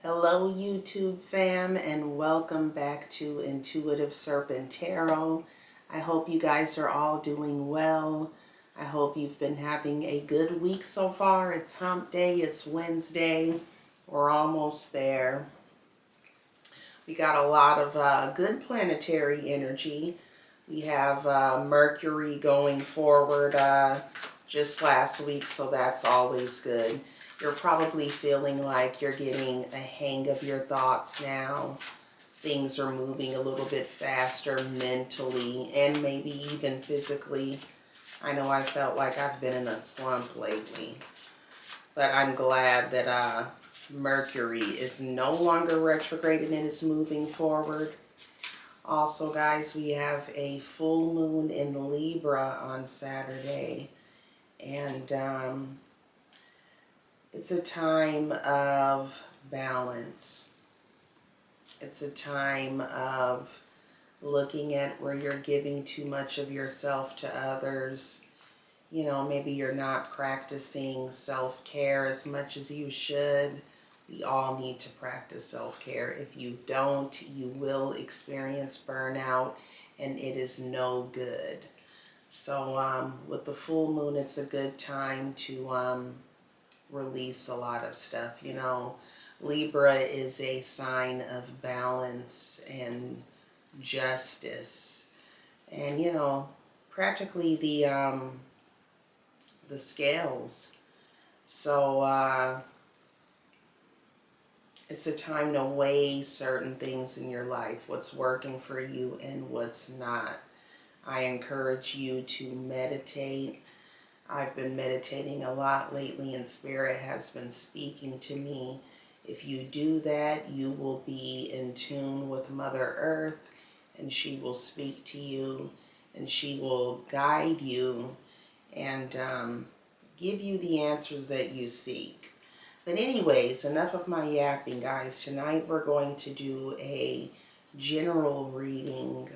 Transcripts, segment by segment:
Hello YouTube fam, and welcome back to Intuitive Serpent Tarot. I hope you guys are all doing well. I hope you've been having a good week so far. It's hump day, it's Wednesday. We're almost there. We got a lot of good planetary energy. We have Mercury going forward just last week, so that's always good. You're probably feeling like you're getting a hang of your thoughts now. Things are moving a little bit faster mentally and maybe even physically. I know I felt like I've been in a slump lately, but I'm glad that Mercury is no longer retrograde and it is moving forward. Also, guys, we have a full moon in Libra on Saturday, and it's a time of balance. It's a time of looking at where you're giving too much of yourself to others. You know, maybe you're not practicing self-care as much as you should. We all need to practice self-care. If you don't, you will experience burnout, and it is no good. So with the full moon, it's a good time to release a lot of stuff. You know, Libra is a sign of balance and justice, and you know, practically the scales. So it's a time to weigh certain things in your life, what's working for you and what's not. I encourage you to meditate. I've been meditating a lot lately, and Spirit has been speaking to me. If you do that, you will be in tune with Mother Earth, and she will speak to you, and she will guide you and give you the answers that you seek. But anyways, enough of my yapping, guys. Tonight we're going to do a general reading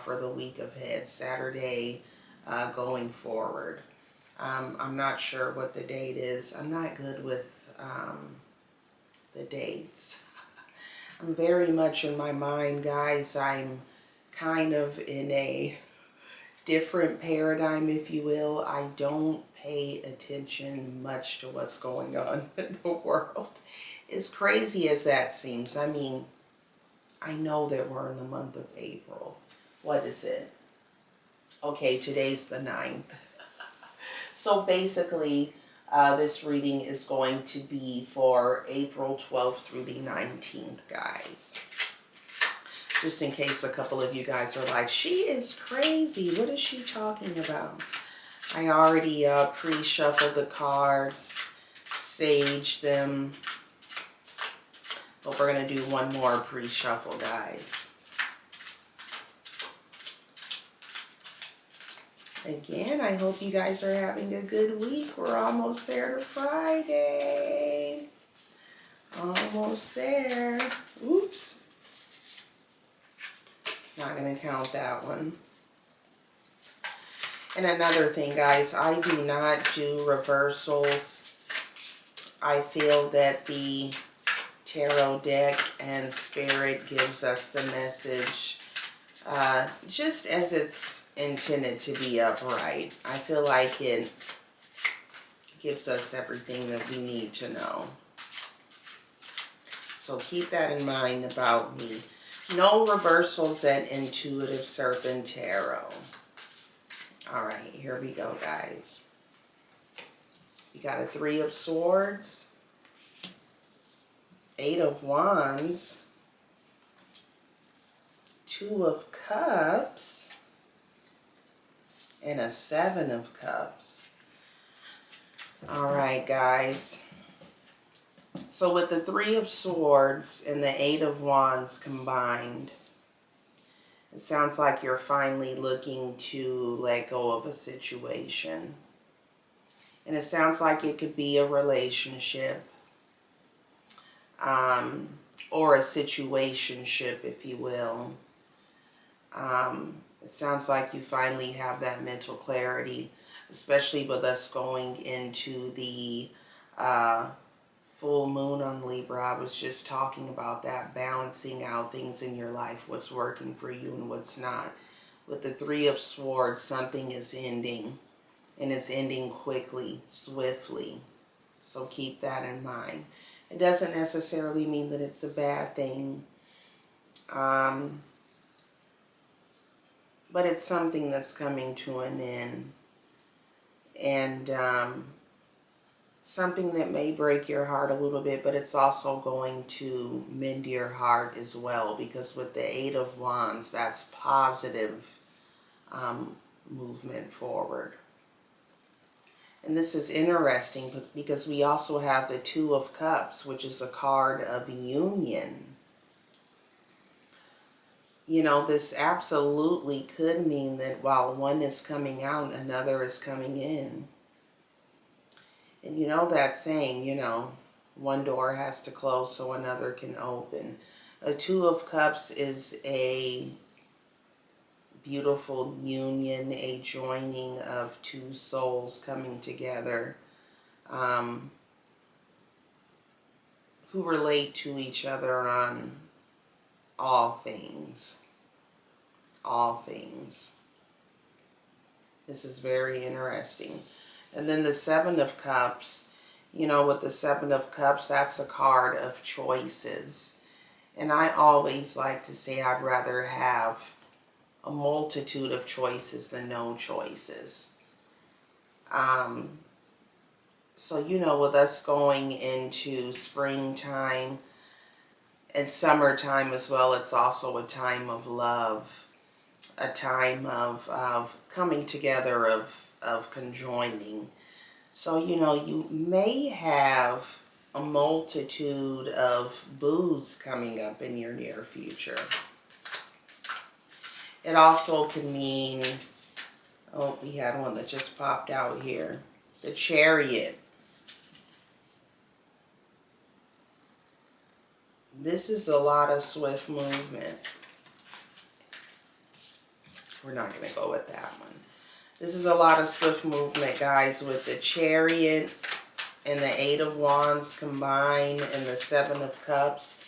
for the week ahead, Saturday going forward. I'm not sure what the date is. I'm not good with the dates. I'm very much in my mind, guys. I'm kind of in a different paradigm, if you will. I don't pay attention much to what's going on in the world. As crazy as that seems. I mean, I know that we're in the month of April. What is it? Okay, today's the 9th. So basically, this reading is going to be for April 12th through the 19th, guys. Just in case a couple of you guys are like, she is crazy. What is she talking about? I already pre-shuffled the cards, saged them. But we're going to do one more pre-shuffle, guys. Again, I hope you guys are having a good week. We're almost there to Friday. Almost there. Oops. Not going to count that one. And another thing, guys, I do not do reversals. I feel that the tarot deck and Spirit gives us the message just as it's intended to be upright. I feel like it gives us everything that we need to know. So keep that in mind about me. No reversals at Intuitive Serpent Tarot. Alright, here we go, guys. We got a 3 of Swords, 8 of Wands, 2 of Cups, and a 7 of Cups. Alright, guys. So with the 3 of Swords and the 8 of Wands combined, it sounds like you're finally looking to let go of a situation. And it sounds like it could be a relationship. Or a situationship, if you will. It sounds like you finally have that mental clarity, especially with us going into the full moon on Libra, I was just talking about that, balancing out things in your life, what's working for you and what's not. With the Three of Swords, something is ending, and it's ending quickly, swiftly. So keep that in mind. It doesn't necessarily mean that it's a bad thing, but it's something that's coming to an end, and something that may break your heart a little bit, but it's also going to mend your heart as well, because with the Eight of Wands, that's positive movement forward. And this is interesting because we also have the Two of Cups, which is a card of union. You know, this absolutely could mean that while one is coming out, another is coming in. And you know that saying, you know, one door has to close so another can open. A Two of Cups is a beautiful union, a joining of two souls coming together, who relate to each other on all things. All things. This is very interesting. And then the Seven of Cups, you know, with the Seven of Cups, that's a card of choices. And I always like to say I'd rather have a multitude of choices than no choices. So, you know, with us going into springtime and summertime as well, it's also a time of love, a time of coming together, of conjoining. So, you know, you may have a multitude of boos coming up in your near future. It also can mean, oh, we had one that just popped out here. The Chariot. This is a lot of swift movement. We're not going to go with that one. This is a lot of swift movement, guys, with the Chariot and the Eight of Wands combined and the Seven of Cups.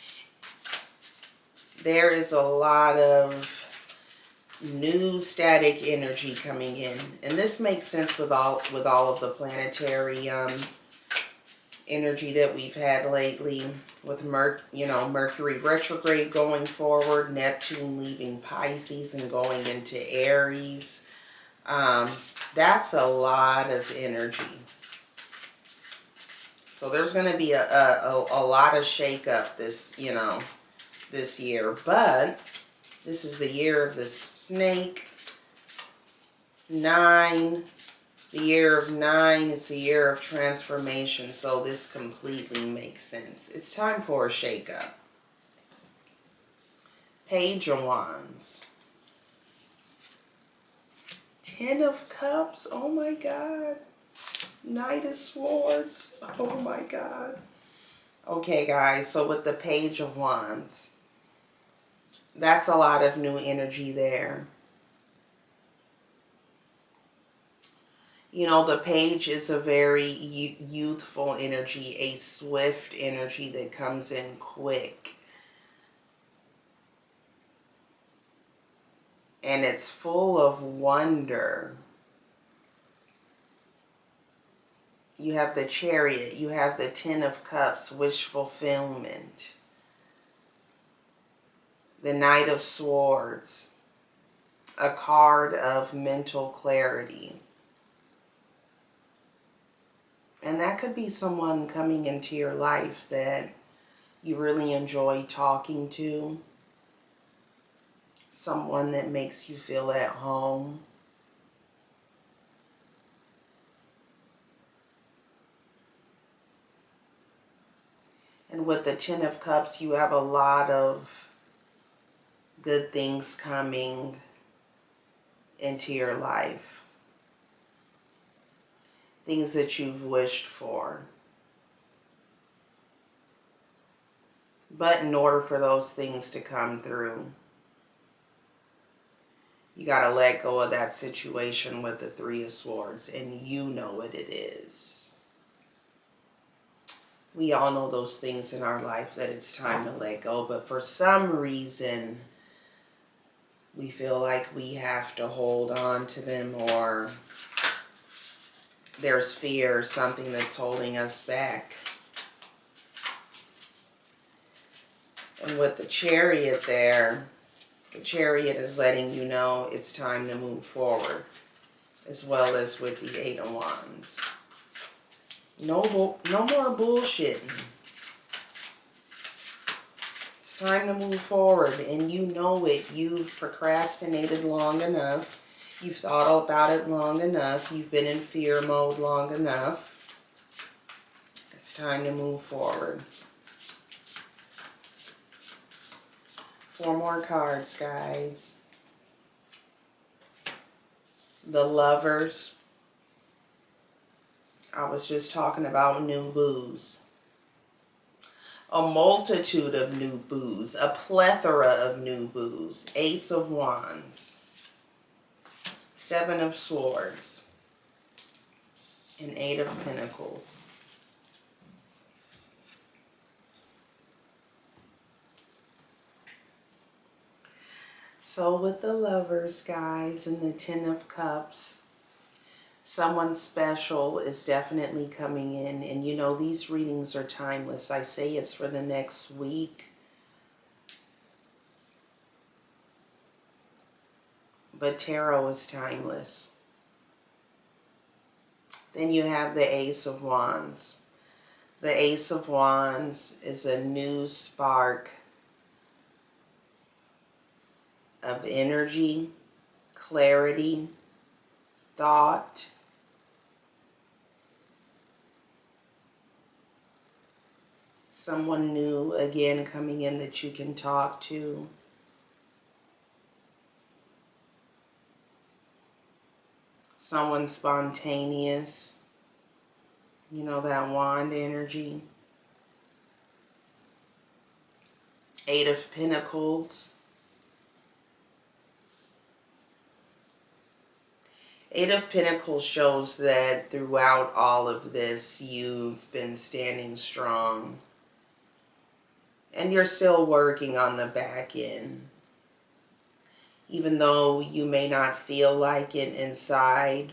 There is a lot of new static energy coming in, and this makes sense with all of the planetary energy that we've had lately, with Mercury retrograde going forward, Neptune leaving Pisces and going into Aries. That's a lot of energy. So there's going to be a lot of shakeup this year, but this is the year of the snake. 9. The year of 9, it's a year of transformation, so this completely makes sense. It's time for a shakeup. Page of Wands. 10 of Cups, oh my God. Knight of Swords, oh my God. Okay, guys, so with the Page of Wands, that's a lot of new energy there. You know, the Page is a very youthful energy, a swift energy that comes in quick. And it's full of wonder. You have the Chariot, you have the 10 of Cups, wish fulfillment. The Knight of Swords, a card of mental clarity. And that could be someone coming into your life that you really enjoy talking to. Someone that makes you feel at home. And with the 10 of Cups, you have a lot of good things coming into your life. Things that you've wished for. But in order for those things to come through, you got to let go of that situation with the Three of Swords, and you know what it is. We all know those things in our life that it's time to let go, but for some reason we feel like we have to hold on to them, or there's fear or something that's holding us back. And with the Chariot there, the Chariot is letting you know it's time to move forward, as well as with the Eight of Wands. No more bullshitting. It's time to move forward, and you know it. You've procrastinated long enough. You've thought about it long enough. You've been in fear mode long enough. It's time to move forward. 4 more cards, guys. The Lovers. I was just talking about new booze. A multitude of new booze. A plethora of new booze. Ace of Wands. 7 of Swords. And 8 of Pentacles. So with the Lovers, guys, and the 10 of Cups, someone special is definitely coming in. And you know, these readings are timeless. I say it's for the next week. But tarot is timeless. Then you have the Ace of Wands. The Ace of Wands is a new spark of energy, clarity, thought. Someone new, again, coming in that you can talk to. Someone spontaneous. You know, that wand energy. 8 of Pentacles. 8 of Pentacles shows that throughout all of this, you've been standing strong. And you're still working on the back end. Even though you may not feel like it inside.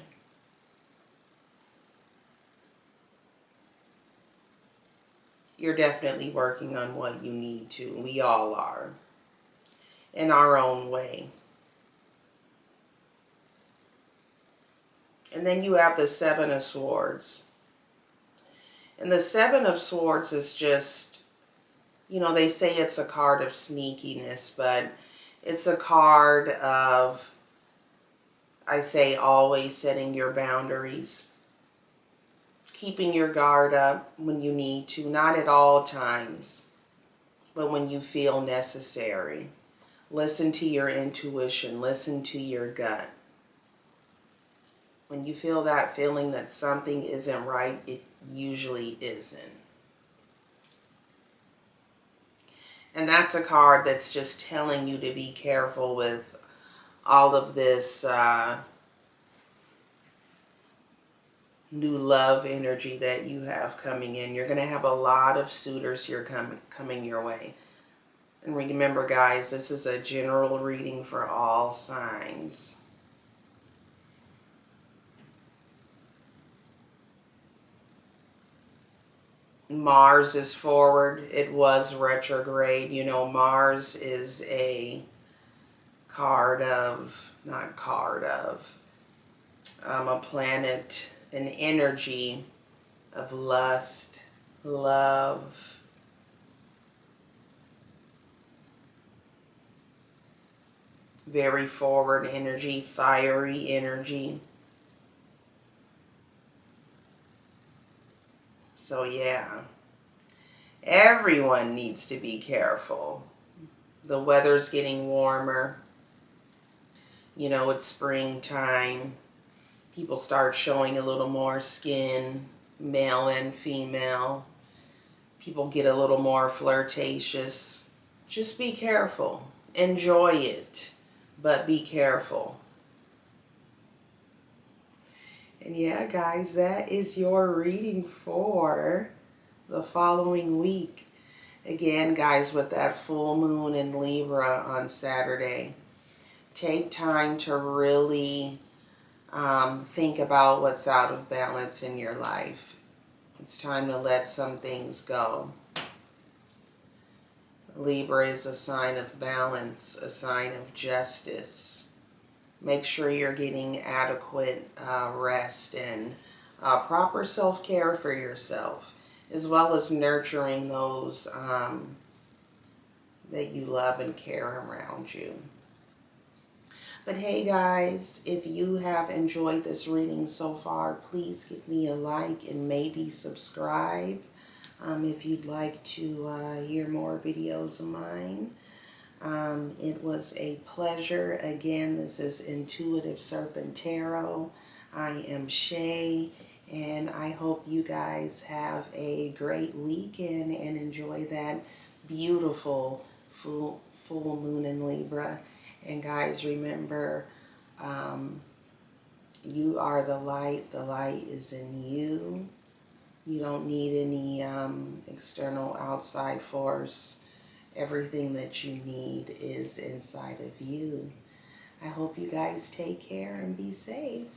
You're definitely working on what you need to. We all are. In our own way. And then you have the 7 of Swords. And the 7 of Swords is just, you know, they say it's a card of sneakiness, but it's a card of, I say, always setting your boundaries. Keeping your guard up when you need to. Not at all times, but when you feel necessary. Listen to your intuition. Listen to your gut. When you feel that feeling that something isn't right, it usually isn't. And that's a card that's just telling you to be careful with all of this new love energy that you have coming in. You're going to have a lot of suitors here coming your way. And remember, guys, this is a general reading for all signs. Mars is forward. It was retrograde. You know, Mars is a card of, not card of, a planet, an energy of lust, love, very forward energy, fiery energy. So yeah, everyone needs to be careful. The weather's getting warmer. You know, it's springtime. People start showing a little more skin, male and female. People get a little more flirtatious. Just be careful. Enjoy it, but be careful. And yeah, guys, that is your reading for the following week. Again, guys, with that full moon in Libra on Saturday, take time to really think about what's out of balance in your life. It's time to let some things go. Libra is a sign of balance, a sign of justice. Make sure you're getting adequate rest and proper self-care for yourself, as well as nurturing those that you love and care around you. But hey guys, if you have enjoyed this reading so far, please give me a like and maybe subscribe if you'd like to hear more videos of mine. It was a pleasure. Again, this is Intuitive Serpent Tarot. I am Shay, and I hope you guys have a great weekend and enjoy that beautiful full moon in Libra. And guys, remember, you are the light. The light is in you. You don't need any external outside force. Everything that you need is inside of you. I hope you guys take care and be safe.